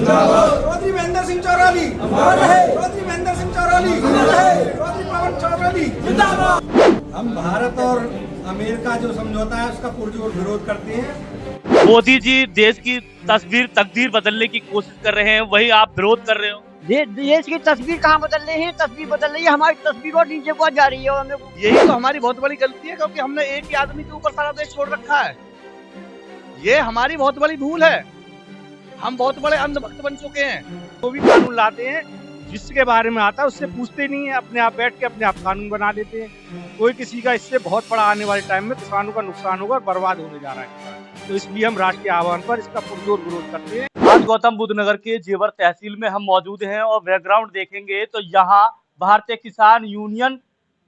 चौधरी महेंद्र सिंह चौराली, चौधरी महेंद्र सिंह चौराली, चौधरी पवन चौराली। हम भारत और अमेरिका जो समझौता है उसका पुरजोर विरोध करते हैं। मोदी जी देश की तकदीर बदलने की कोशिश कर रहे हैं, वही आप विरोध कर रहे हो। देश की तस्वीर कहाँ बदल रही है? तस्वीर बदल रही है, हमारी तस्वीर और नीचे पहुंच जा रही है। और यही तो हमारी बहुत बड़ी गलती है, क्योंकि हमने एक ही आदमी के ऊपर सारा देश छोड़ रखा है। ये हमारी बहुत बड़ी भूल है। हम बहुत बड़े अंधभक्त बन चुके हैं। तो भी कानून लाते हैं, जिसके बारे में आता है उससे पूछते नहीं है, अपने आप बैठ के अपने आप कानून बना देते हैं। कोई किसी का इससे बहुत बड़ा आने वाले टाइम में किसानों का नुकसान होगा और बर्बाद होने जा रहा है। तो इसलिए हम राष्ट्रीय आह्वान पर इसका पुरजोर विरोध करते हैं। आज गौतम बुद्ध नगर के जेवर तहसील में हम मौजूद हैं और बैकग्राउंड देखेंगे तो यहाँ भारतीय किसान यूनियन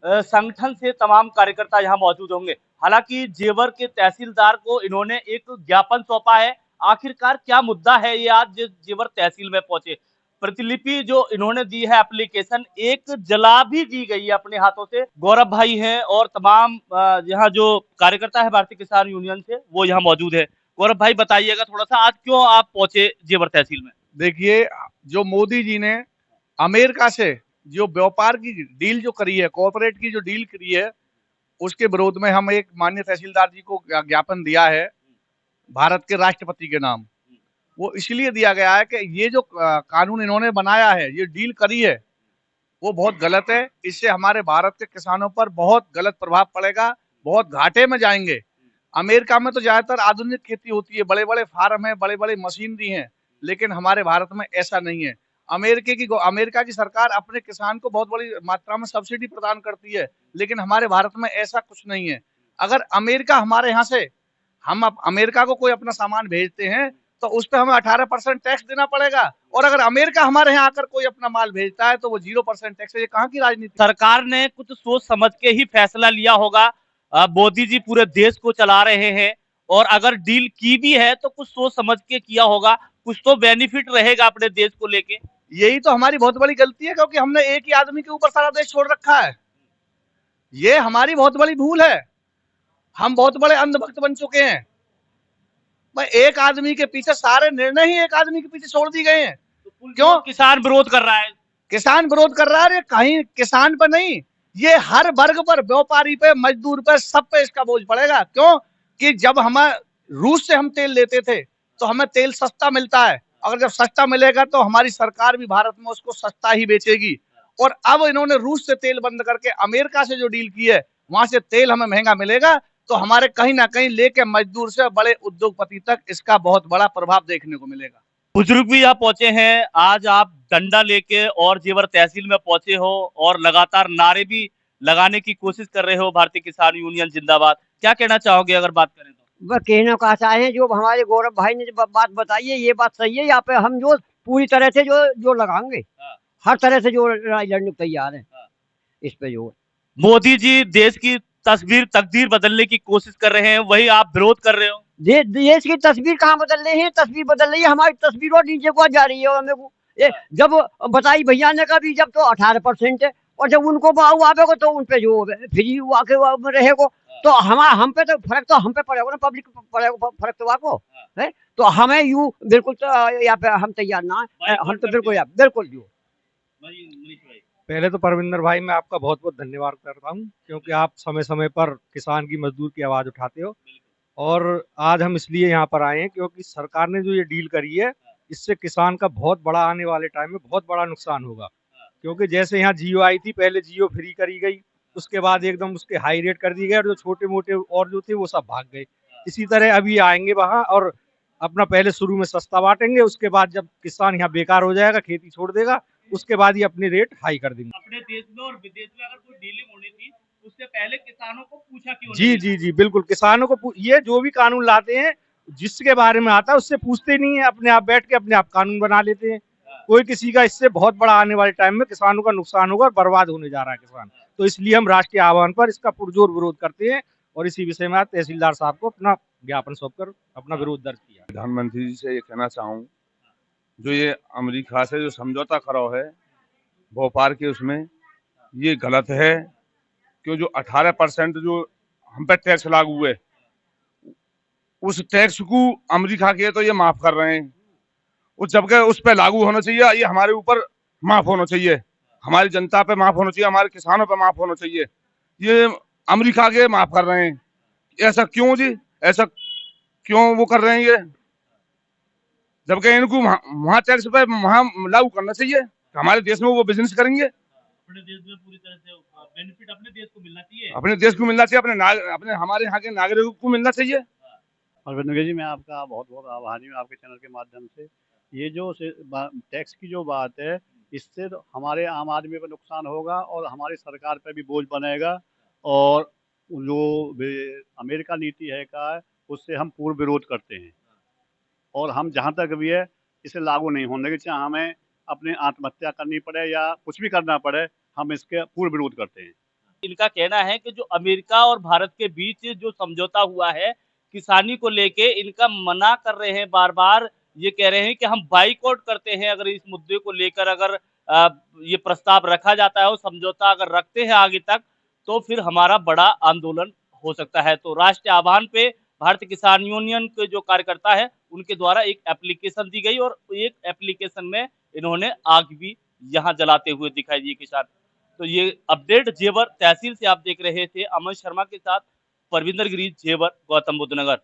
संगठन से तमाम कार्यकर्ता यहाँ मौजूद होंगे। हालांकि जेवर के तहसीलदार को इन्होंने एक ज्ञापन सौंपा है। आखिरकार क्या मुद्दा है, ये आज जेवर तहसील में पहुंचे। प्रतिलिपि जो इन्होंने दी है एप्लीकेशन, एक जला भी दी गई है अपने हाथों से। गौरव भाई हैं और तमाम यहाँ जो कार्यकर्ता है भारतीय किसान यूनियन से, वो यहाँ मौजूद है। गौरव भाई बताइएगा थोड़ा सा, आज क्यों आप पहुंचे जेवर तहसील में? देखिए, जो मोदी जी ने अमेरिका से जो व्यापार की डील जो करी है, कॉर्पोरेट की जो डील करी है, उसके विरोध में हम एक माननीय तहसीलदार जी को ज्ञापन दिया है भारत के राष्ट्रपति के नाम। वो इसलिए दिया गया है कि ये जो कानून इन्होंने बनाया है, ये डील करी है, वो बहुत गलत है। इससे हमारे भारत के किसानों पर बहुत गलत प्रभाव पड़ेगा, बहुत घाटे में जाएंगे। अमेरिका में तो ज्यादातर आधुनिक खेती होती है, बड़े बड़े फार्म है, बड़े बड़े मशीनरी हैं, लेकिन हमारे भारत में ऐसा नहीं है। अमेरिका की सरकार अपने किसान को बहुत बड़ी मात्रा में सब्सिडी प्रदान करती है, लेकिन हमारे भारत में ऐसा कुछ नहीं है। अगर अमेरिका हमारे यहाँ से, हम अमेरिका को कोई अपना सामान भेजते हैं तो उस पर हमें 18% टैक्स देना पड़ेगा, और अगर अमेरिका हमारे यहाँ आकर कोई अपना माल भेजता है तो वो 0% टैक्स है। ये कहाँ की राजनीति? सरकार ने कुछ सोच समझ के ही फैसला लिया होगा। मोदी जी पूरे देश को चला रहे हैं और अगर डील की भी है तो कुछ सोच समझ के किया होगा, कुछ तो बेनिफिट रहेगा अपने देश को लेके। यही तो हमारी बहुत बड़ी गलती है, क्योंकि हमने एक ही आदमी के ऊपर सारा देश छोड़ रखा है। ये हमारी बहुत बड़ी भूल है। हम बहुत बड़े अंधभक्त बन चुके हैं। भाई, एक आदमी के पीछे सारे निर्णय ही एक आदमी के पीछे छोड़ दिए गए हैं। तो क्यों किसान विरोध कर रहा है? किसान विरोध कर रहा है, कहीं किसान पर नहीं, ये हर वर्ग पर, व्यापारी पे, मजदूर पे, सब पे इसका बोझ पड़ेगा। क्यों कि जब हम रूस से हम तेल लेते थे तो हमें तेल सस्ता मिलता है। अगर जब सस्ता मिलेगा तो हमारी सरकार भी भारत में उसको सस्ता ही बेचेगी। और अब इन्होंने रूस से तेल बंद करके अमेरिका से जो डील की है, वहां से तेल हमें महंगा मिलेगा, तो हमारे कहीं ना कहीं लेके मजदूर से बड़े उद्योगपति तक इसका बहुत बड़ा प्रभाव देखने को मिलेगा। बुजुर्ग भी यहाँ पहुंचे हैं। आज आप डंडा लेके और जेवर तहसील में पहुंचे हो और लगातार नारे भी लगाने की कोशिश कर रहे हो, भारतीय किसान यूनियन जिंदाबाद। क्या कहना चाहोगे अगर बात करें तो? वह कहना का चाहे, जो हमारे गौरव भाई ने जो बात बताई है, ये बात सही है। यहाँ पे हम जो पूरी तरह से जो लगाएंगे, हर तरह से जो लड़ने को तैयार है। इस पे जो मोदी जी देश की तकदीर बदलने की कोशिश कर रहे हैं, वही आप विरोध कर रहे हो। देश की तस्वीर कहाँ बदल रही है? तस्वीर बदल रही है, हमारी तस्वीर और नीचे पहुंच जा रही है। और जब बताई भैया ने कहा भी, जब तो 18% है, और जब उनको आवेगा तो उन पे जो फ्री रहेगा, तो हम पे तो फर्क तो हम पे पड़ेगा ना, पब्लिक पड़ेगा फर्क तो आपको है। तो हमें यूं बिल्कुल यहाँ पे हम तैयार ना है, हम तो बिल्कुल जो। पहले तो परविंदर भाई, मैं आपका बहुत बहुत धन्यवाद करता हूँ, क्योंकि आप समय समय पर किसान की, मजदूर की आवाज उठाते हो। और आज हम इसलिए यहाँ पर आए हैं क्योंकि सरकार ने जो ये डील करी है, इससे किसान का बहुत बड़ा आने वाले टाइम में बहुत बड़ा नुकसान होगा। क्योंकि जैसे यहाँ जियो आई थी, पहले जियो फ्री करी गई, उसके बाद एकदम उसके हाई रेट कर दिए गए, और जो छोटे मोटे और जो थे वो सब भाग गए। इसी तरह अभी आएंगे वहाँ और अपना पहले शुरू में सस्ता बांटेंगे, उसके बाद जब किसान यहाँ बेकार हो जाएगा, खेती छोड़ देगा, उसके बाद ही अपने रेट हाई कर देंगे। अपने देश में और विदेश में अगर कोई डीलिंग होनी थी, उससे पहले किसानों को पूछा क्यों जी नहीं? जी जी बिल्कुल, किसानों को ये जो भी कानून लाते हैं, जिसके बारे में आता है उससे पूछते नहीं है, अपने आप बैठ के अपने आप कानून बना लेते हैं। कोई किसी का इससे बहुत बड़ा आने वाले टाइम में किसानों का नुकसान होगा और बर्बाद होने जा रहा है किसान। तो इसलिए हम राष्ट्रीय आह्वान पर इसका पुरजोर विरोध करते हैं और इसी विषय में आज तहसीलदार साहब को अपना ज्ञापन सौंपकर अपना विरोध दर्ज किया। प्रधानमंत्री जी से ये कहना चाहूँ, जो ये अमेरिका से जो समझौता करो है व्यापार के, उसमें ये गलत है। क्यों जो 18% जो हम पे टैक्स लागू है, उस टैक्स को अमेरिका के तो ये माफ कर रहे हैं, जबकि उस पर लागू होना चाहिए, ये हमारे ऊपर माफ होना चाहिए, हमारी जनता पे माफ होना चाहिए, हमारे किसानों पे माफ होना चाहिए। ये अमेरिका के माफ कर रहे हैं, ऐसा क्यों जी? ऐसा क्यों वो कर रहे हैं ये? जबकि इनको वहां टैक्स पे वहां लागू करना चाहिए, हमारे देश में वो बिजनेस करेंगे। अपने देश में पूरी तरह से बेनिफिट अपने देश को मिलना चाहिए, अपने देश को मिलना चाहिए, अपने हमारे यहाँ के नागरिकों को मिलना चाहिए। परविंदर जी, मैं आपका बहुत बहुत आभारी हूँ आपके चैनल के माध्यम से। ये जो टैक्स की जो बात है, इससे तो हमारे आम आदमी पर नुकसान होगा और हमारी सरकार पर भी बोझ बनेगा, और जो अमेरिका नीति है का उससे हम पूर्ण विरोध करते हैं, और हम जहाँ तक भी है इसे लागू नहीं होने देंगे, चाहे हमें अपने आत्महत्या करनी पड़े या कुछ भी करना पड़े, हम इसके पूर्ण विरोध करते हैं। इनका कहना है कि जो अमेरिका और भारत के बीच जो समझौता हुआ है किसानी को लेके, इनका मना कर रहे हैं बार बार। ये कह रहे हैं कि हम बाइकआउट करते हैं अगर इस मुद्दे को लेकर अगर ये प्रस्ताव रखा जाता है और समझौता अगर रखते हैं आगे तक, तो फिर हमारा बड़ा आंदोलन हो सकता है। तो राष्ट्रीय आह्वान पे भारतीय किसान यूनियन के जो कार्यकर्ता है उनके द्वारा एक एप्लीकेशन दी गई, और एक एप्लीकेशन में इन्होंने आग भी यहाँ जलाते हुए दिखाई दिए किसान। तो ये अपडेट जेवर तहसील से आप देख रहे थे। अमन शर्मा के साथ परविंदर गिरी, जेवर, गौतम बुद्ध नगर।